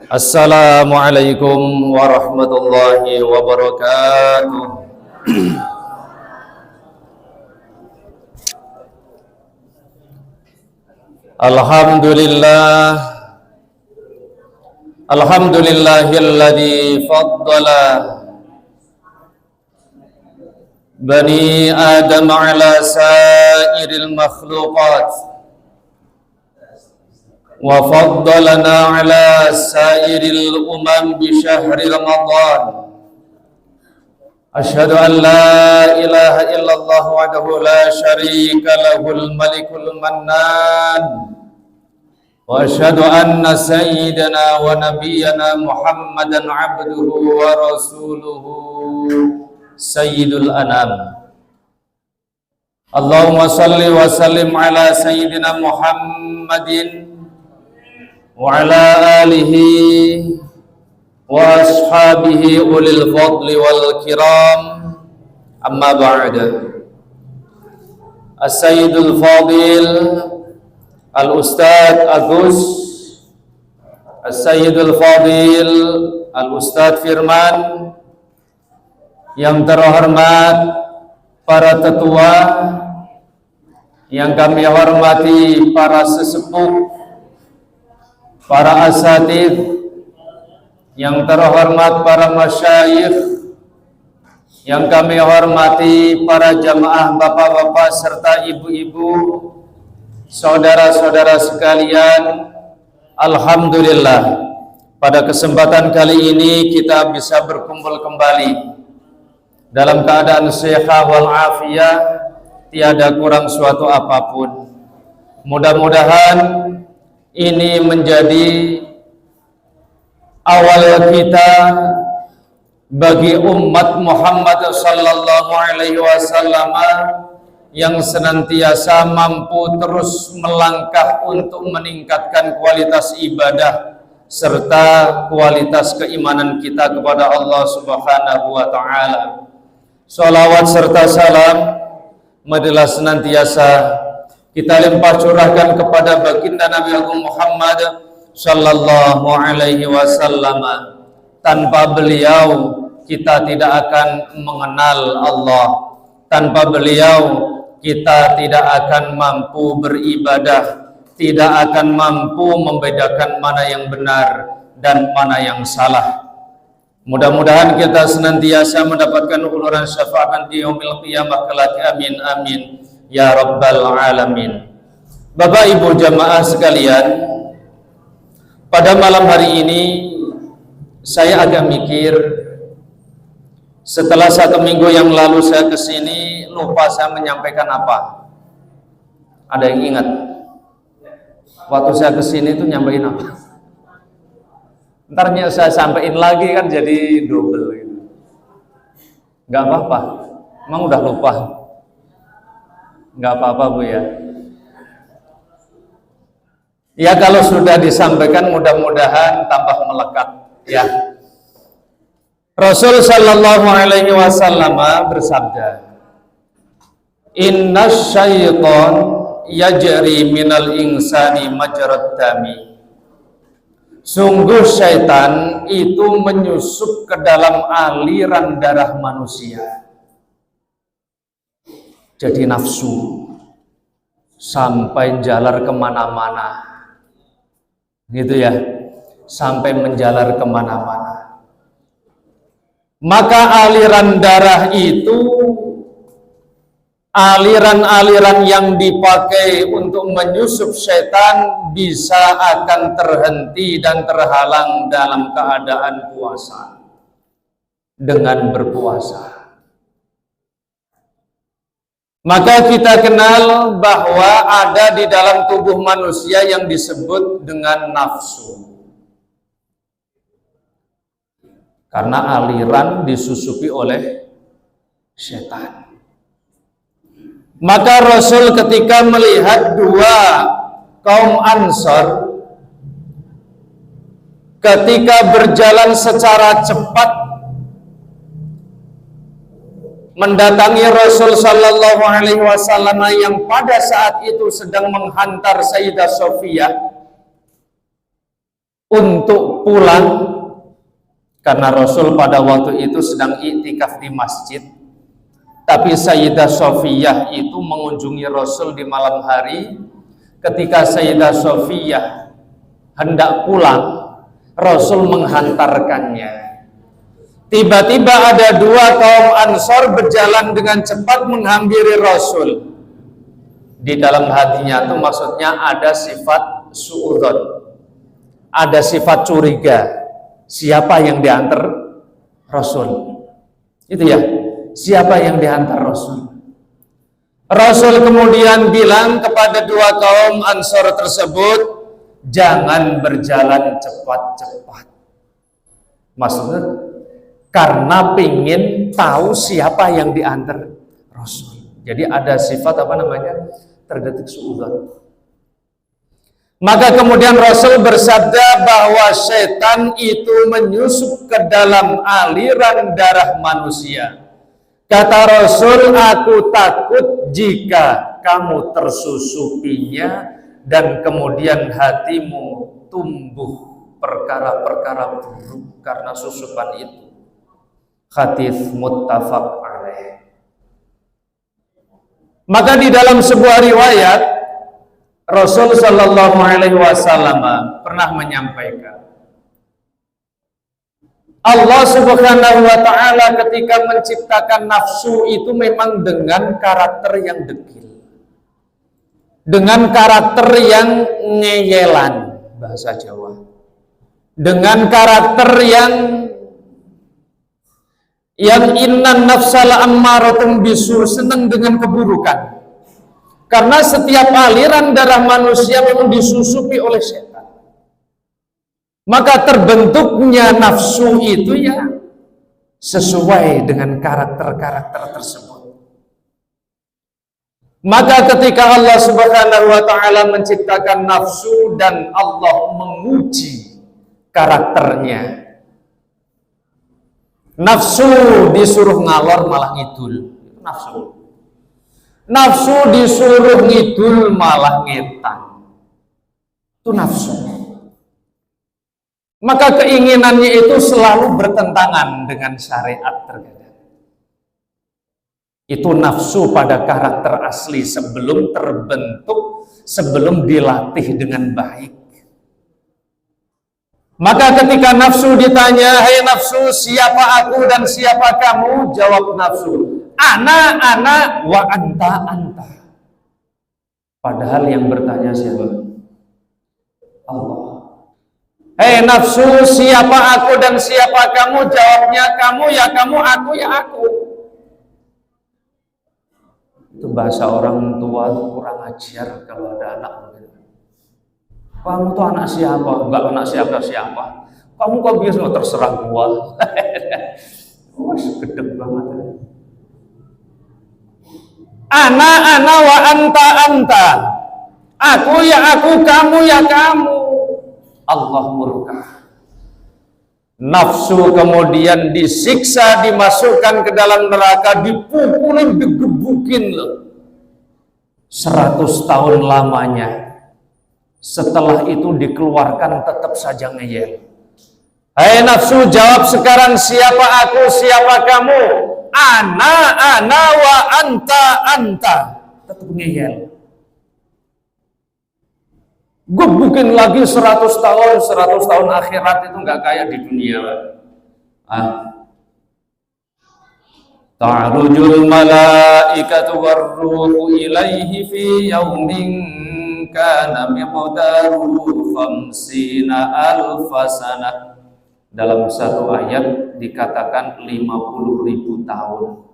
Assalamualaikum warahmatullahi wabarakatuh. Alhamdulillahilladzi faddala bani Adam ala sairil makhluqat وفضلنا على سائر الأمم بشهر رمضان أشهد أن لا إله إلا الله وحده لا شريك له الملك المنان وأشهد أن سيدنا ونبينا محمدا عبده ورسوله سيد الأنام اللهم صل وسلم على سيدنا محمد وعلى آله وأصحابه أولي الفضل والكرام أما بعد السيد الفاضل الأستاذ Agus السيد الفاضل الأستاذ Firman, yang terhormat para tetua, yang kami hormati para sesepuh, para asatidz, yang terhormat para masyayikh, yang kami hormati para jamaah bapak-bapak serta ibu-ibu, saudara-saudara sekalian. Alhamdulillah, pada kesempatan kali ini kita bisa berkumpul kembali dalam keadaan sehat wal afiyah, tiada kurang suatu apapun. Mudah-mudahan ini menjadi awal kita bagi umat Muhammad sallallahu alaihi wasallam yang senantiasa mampu terus melangkah untuk meningkatkan kualitas ibadah serta kualitas keimanan kita kepada Allah Subhanahu wa taala. Shalawat serta salam marilah senantiasa kita limpah curahkan kepada baginda Nabi Agung Muhammad sallallahu alaihi wasallam. Tanpa beliau kita tidak akan mengenal Allah. Tanpa beliau kita tidak akan mampu beribadah, tidak akan mampu membedakan mana yang benar dan mana yang salah. Mudah-mudahan kita senantiasa mendapatkan uluran syafaat di yaumil qiyamah kelak. Amin amin ya rabbal alamin. Bapak ibu jamaah sekalian, pada malam hari ini saya agak mikir. Setelah 1 minggu yang lalu saya kesini, lupa saya menyampaikan apa. Ada yang ingat? Waktu saya kesini itu nyampaikan apa? Ntarnya saya sampaikan lagi kan jadi double gitu. Gak apa-apa, emang udah lupa. Nggak apa-apa Bu ya. Ya kalau sudah disampaikan mudah-mudahan tambah melekat ya. Rasul sallallahu alaihi wasallam bersabda, "Innas syaiton yajri minal insani majrad dami." Sungguh syaitan itu menyusup ke dalam aliran darah manusia. Jadi nafsu sampai jalar kemana-mana gitu ya, sampai menjalar kemana-mana. Maka aliran darah itu aliran-aliran yang dipakai untuk menyusup syaitan bisa akan terhenti dan terhalang dalam keadaan puasa dengan berpuasa. Maka kita kenal bahwa ada di dalam tubuh manusia yang disebut dengan nafsu. Karena aliran disusupi oleh setan. Maka Rasul ketika melihat 2 kaum Ansor ketika berjalan secara cepat mendatangi Rasul sallallahu alaihi wasallam yang pada saat itu sedang menghantar Sayyidah Sofiyah untuk pulang karena Rasul pada waktu itu sedang iktikaf di masjid. Tapi Sayyidah Sofiyah itu mengunjungi Rasul di malam hari. Ketika Sayyidah Sofiyah hendak pulang, Rasul menghantarkannya. Tiba-tiba ada dua kaum Ansor berjalan dengan cepat menghampiri Rasul. Di dalam hatinya itu maksudnya ada sifat suudzon, ada sifat curiga. Siapa yang diantar Rasul? Itu ya, siapa yang diantar Rasul? Rasul kemudian bilang kepada dua kaum Ansor tersebut, jangan berjalan cepat-cepat. Maksudnya karena pingin tahu siapa yang diantar Rasul. Jadi ada sifat apa namanya? Terdetik suudzon. Maka kemudian Rasul bersabda bahwa setan itu menyusup ke dalam aliran darah manusia. Kata Rasul, aku takut jika kamu tersusupinya dan kemudian hatimu tumbuh perkara-perkara buruk karena susupan itu. Hadits muttafaq alaih. Maka di dalam sebuah riwayat Rasul Shallallahu Alaihi Wasallam pernah menyampaikan, Allah Subhanahu Wa Taala ketika menciptakan nafsu itu memang dengan karakter yang dekil, dengan karakter yang ngeyelan bahasa Jawa, dengan karakter yang innan nafsala ammaratun bisu, senang dengan keburukan. Karena setiap aliran darah manusia memang disusupi oleh setan. Maka terbentuknya nafsu itu ya sesuai dengan karakter-karakter tersebut. Maka ketika Allah Subhanahu wa taala menciptakan nafsu dan Allah menguji karakternya, nafsu disuruh ngalor malah ngidul. Nafsu. Nafsu disuruh ngidul malah ngetan. Itu nafsu. Maka keinginannya itu selalu bertentangan dengan syariat terkadang. Itu nafsu pada karakter asli sebelum terbentuk, sebelum dilatih dengan baik. Maka ketika nafsu ditanya, hai nafsu, siapa aku dan siapa kamu? Jawab nafsu, ana wa anta. Padahal yang bertanya siapa? Allah. Hei nafsu, siapa aku dan siapa kamu? Jawabnya kamu ya kamu, aku ya aku. Itu bahasa orang tua kurang ajar kalau ada anak. Kamu tuh anak siapa? Enggak anak siapa-siapa. Kamu kok bisa terserah gua? Wah, gedeg banget. Ana wa anta. Aku ya aku, kamu ya kamu. Allah murka. Nafsu kemudian disiksa, dimasukkan ke dalam neraka, dipukulin, digebukin loh. 100 tahun lamanya. Setelah itu dikeluarkan tetap saja ngeyel. Hai nafsu, jawab sekarang siapa aku, siapa kamu? Ana wa anta. Tetap ngeyel. Gebukin lagi 100 tahun akhirat itu nggak kayak di dunia. Ta'rujul malaikatu warruhu ilaihi fi yaumin kana miqdaruhu 50 alfasana. Dalam satu ayat dikatakan 50.000 tahun.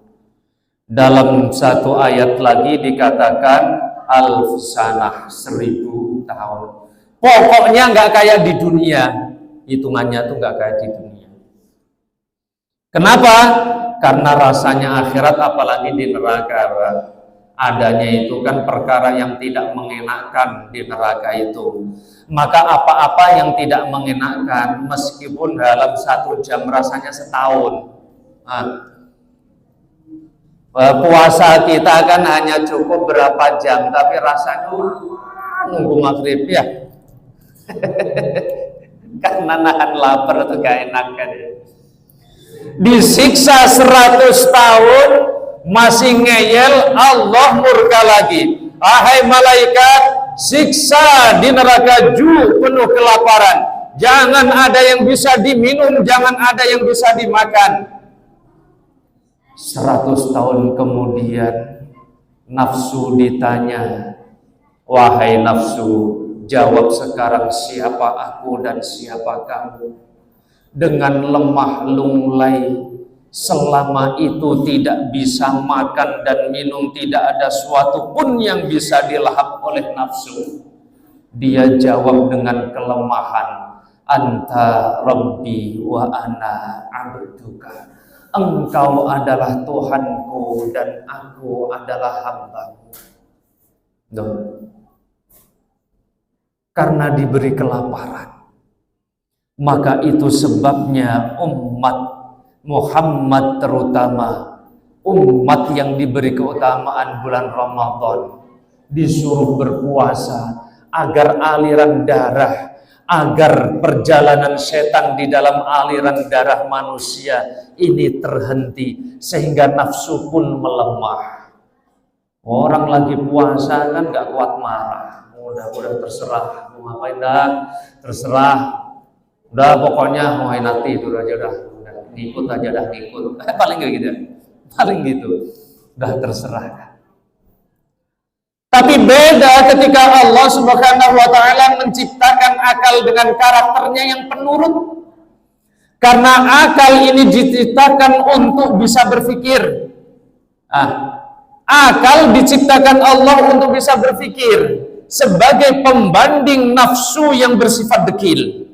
Dalam satu ayat lagi dikatakan alfsanah, 1000 tahun. Pokoknya nggak kayak di dunia. Hitungannya tuh nggak kayak di dunia. Kenapa? Karena rasanya akhirat apalagi di neraka. Adanya itu kan perkara yang tidak mengenakan di neraka itu. Maka apa-apa yang tidak mengenakan meskipun dalam 1 jam rasanya setahun. Puasa kita kan hanya cukup berapa jam, tapi rasanya nunggu maghrib ya. karena nahan lapar itu gak enak kan ya. Disiksa 100 tahun masih ngeyel, Allah murka lagi. Ahai malaikat, siksa di neraka Ju penuh kelaparan. Jangan ada yang bisa diminum, jangan ada yang bisa dimakan. 100 tahun kemudian nafsu ditanya, wahai nafsu, jawab sekarang siapa aku dan siapa kamu. Dengan lemah lunglai, selama itu tidak bisa makan dan minum, tidak ada suatu pun yang bisa dilahap oleh nafsu. Dia jawab dengan kelemahan, anta rabbi wa ana abduka. Engkau adalah Tuhanku dan aku adalah hambamu. Karena diberi kelaparan, maka itu sebabnya umat Muhammad, terutama umat yang diberi keutamaan bulan Ramadan, disuruh berpuasa agar aliran darah, agar perjalanan setan di dalam aliran darah manusia ini terhenti, sehingga nafsu pun melemah. Orang lagi puasa kan gak kuat marah, udah terserah, mau ngapain dah, terserah, udah pokoknya mau nanti itu aja udah ngikut aja dah ngikut, paling kayak gitu, paling gitu, udah terserah. Tapi beda ketika Allah Subhanahu wa Ta'ala menciptakan akal dengan karakternya yang penurut. Karena akal ini diciptakan untuk bisa berpikir. Akal diciptakan Allah untuk bisa berpikir sebagai pembanding nafsu yang bersifat dekil.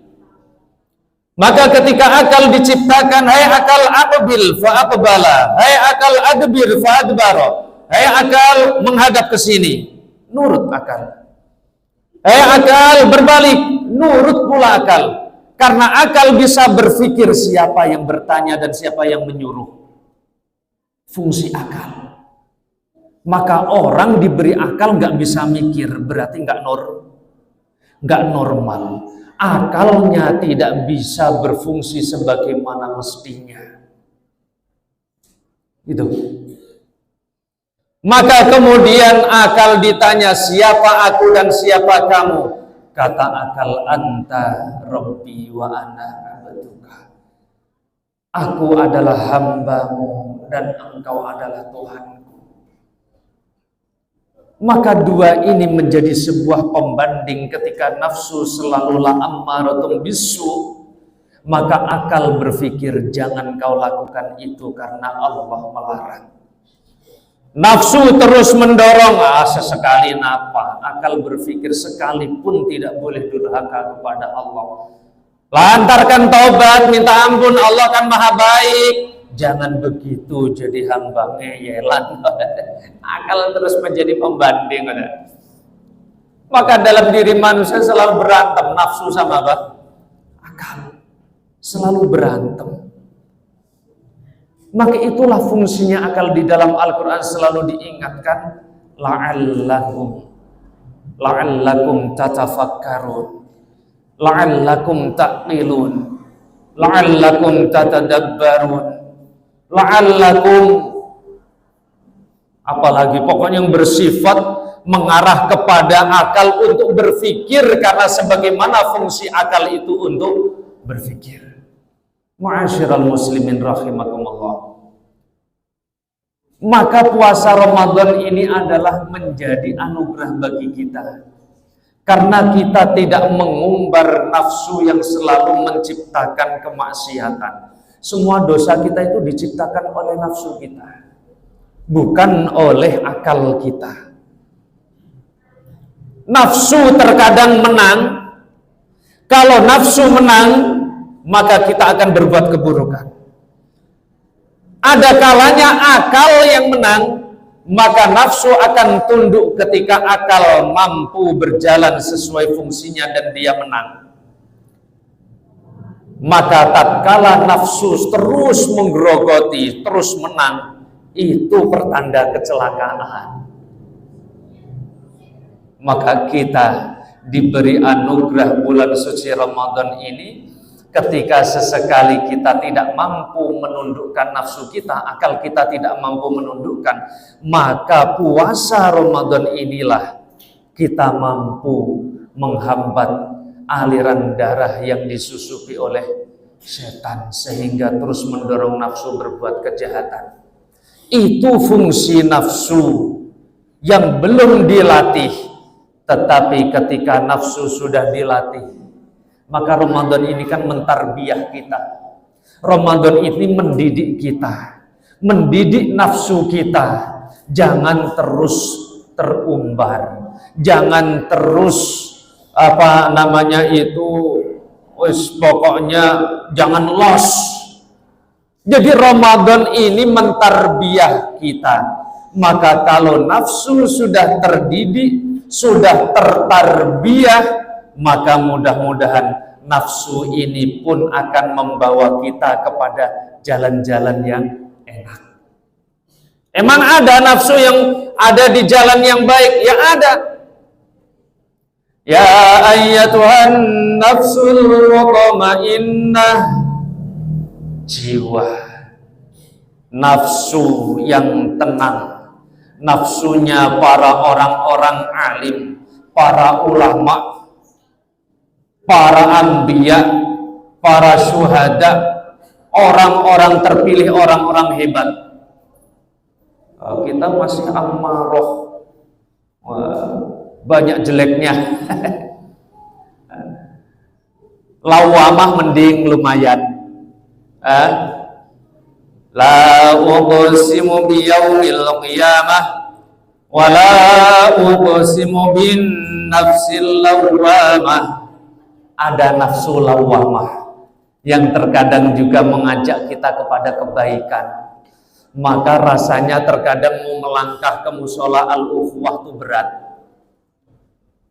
Maka ketika akal diciptakan, hai akal aqbil fa aqbala, hai akal adbir fa adbara, hai akal menghadap ke sini, nurut akal. Hai akal berbalik, nurut pula akal. Karena akal bisa berpikir siapa yang bertanya dan siapa yang menyuruh. Fungsi akal. Maka orang diberi akal nggak bisa mikir, berarti nggak normal. Akalnya tidak bisa berfungsi sebagaimana mestinya. Itu. Maka kemudian akal ditanya, siapa aku dan siapa kamu? Kata akal, anta rabbi wa ana abduka. Aku adalah hambamu dan engkau adalah Tuhanku. Maka dua ini menjadi sebuah pembanding ketika nafsu selalu la'ammaratun bisu, maka akal berpikir jangan kau lakukan itu karena Allah melarang. Nafsu terus mendorong, sesekali napa, akal berpikir sekalipun tidak boleh durhaka kepada Allah. Lantarkan taubat, minta ampun, Allah kan maha baik. Jangan begitu jadi hamba ngeyelan. Akal terus menjadi pembanding. Maka dalam diri manusia selalu berantem, nafsu sama apa? Akal. Selalu berantem. Maka itulah fungsinya akal di dalam Al-Quran selalu diingatkan, la'allakum tatafakkarun, la'allakum taqilun, la'allakum tatadabbarun, la'allakum, apalagi pokoknya yang bersifat mengarah kepada akal untuk berpikir, karena sebagaimana fungsi akal itu untuk berpikir. Ma'asyiral muslimin rahimakumullah. Maka puasa Ramadan ini adalah menjadi anugerah bagi kita, karena kita tidak mengumbar nafsu yang selalu menciptakan kemaksiatan. Semua dosa kita itu diciptakan oleh nafsu kita, bukan oleh akal kita. Nafsu terkadang menang. Kalau nafsu menang, maka kita akan berbuat keburukan. Ada kalanya akal yang menang, maka nafsu akan tunduk ketika akal mampu berjalan sesuai fungsinya dan dia menang. Maka tatkala nafsu terus menggerogoti, terus menang, itu pertanda kecelakaan. Maka kita diberi anugerah bulan suci Ramadan ini, ketika sesekali kita tidak mampu menundukkan nafsu kita, akal kita tidak mampu menundukkan, maka puasa Ramadan inilah kita mampu menghambat aliran darah yang disusupi oleh setan sehingga terus mendorong nafsu berbuat kejahatan. Itu fungsi nafsu yang belum dilatih, tetapi ketika nafsu sudah dilatih, maka Ramadan ini kan mentarbiyah kita. Ramadan ini mendidik kita, mendidik nafsu kita. Jangan terus terumbar, jangan terus pokoknya jangan los. Jadi Ramadan ini mentarbiyah kita. Maka kalau nafsu sudah terdidik, sudah tertarbiyah, maka mudah-mudahan nafsu ini pun akan membawa kita kepada jalan-jalan yang enak. Emang ada nafsu yang ada di jalan yang baik? Ya ada. Ya ayyatuhan nafsul mutmainnah, jiwa nafsu yang tenang, nafsunya para orang-orang alim, para ulama, para anbiya, para syuhada, orang-orang terpilih, orang-orang hebat. Kita masih ammaroh, banyak jeleknya. Lawamah mending lumayan. La uqsimu biyaumil qiyamah wa la uqsimu bin nafsil lawamah. Ada nafsu lawamah yang terkadang juga mengajak kita kepada kebaikan. Maka rasanya terkadang mau melangkah ke musola al-ukhwah itu berat.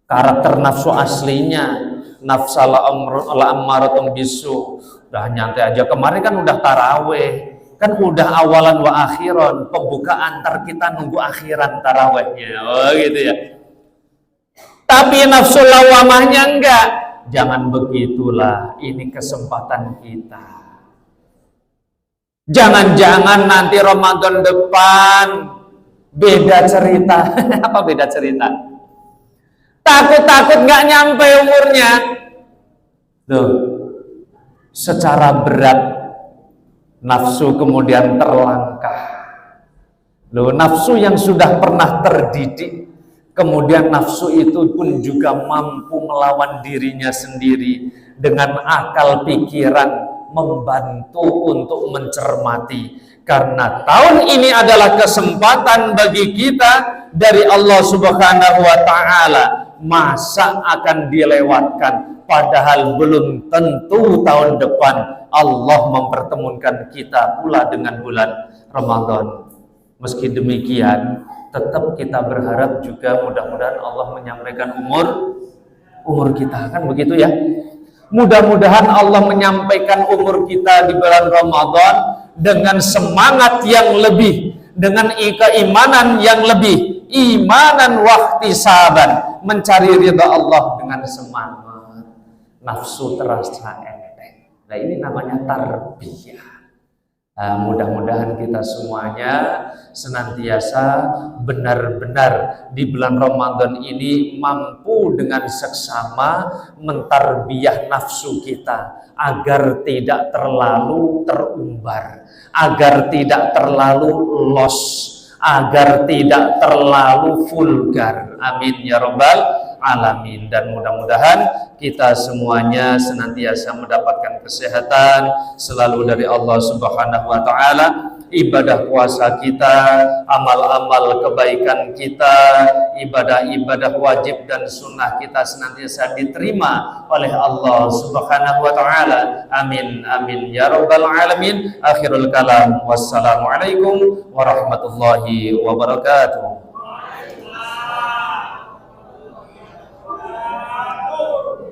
Karakter nafsu aslinya nafsal ammaratun bisu. Udah nyantai aja, kemarin kan udah taraweh, kan udah awalan wa akhiran, pembukaan, ntar kita nunggu akhiran tarawehnya. Oh gitu ya. Tapi nafsu lawamahnya enggak. Jangan begitulah, ini kesempatan kita. Jangan-jangan nanti Ramadan depan beda cerita. Apa beda cerita? Takut-takut nggak nyampe umurnya. Tuh, secara berat nafsu kemudian terlangkah. Loh, nafsu yang sudah pernah terdidik, kemudian nafsu itu pun juga mampu melawan dirinya sendiri dengan akal pikiran, membantu untuk mencermati. Karena tahun ini adalah kesempatan bagi kita dari Allah Subhanahu wa Ta'ala. Masa akan dilewatkan, padahal belum tentu tahun depan Allah mempertemukan kita pula dengan bulan Ramadan. Meski demikian, tetap kita berharap juga mudah-mudahan Allah menyampaikan umur kita, kan begitu ya. Mudah-mudahan Allah menyampaikan umur kita di bulan Ramadan dengan semangat yang lebih, dengan keimanan yang lebih, imanan wahtisaban, mencari ridha Allah dengan semangat. Nafsu terasa enteng. Nah, ini namanya tarbiyah. Mudah-mudahan kita semuanya senantiasa benar-benar di bulan Ramadan ini mampu dengan seksama mentarbiyah nafsu kita agar tidak terlalu terumbar, agar tidak terlalu los, agar tidak terlalu vulgar. Amin ya rabbal alamin. Dan mudah-mudahan kita semuanya senantiasa mendapatkan kesehatan selalu dari Allah Subhanahu wa Ta'ala. Ibadah puasa kita, amal-amal kebaikan kita, ibadah-ibadah wajib dan sunnah kita senantiasa diterima oleh Allah Subhanahu wa Ta'ala. Amin amin ya rabbal alamin. Akhirul kalam, wassalamualaikum warahmatullahi wabarakatuh.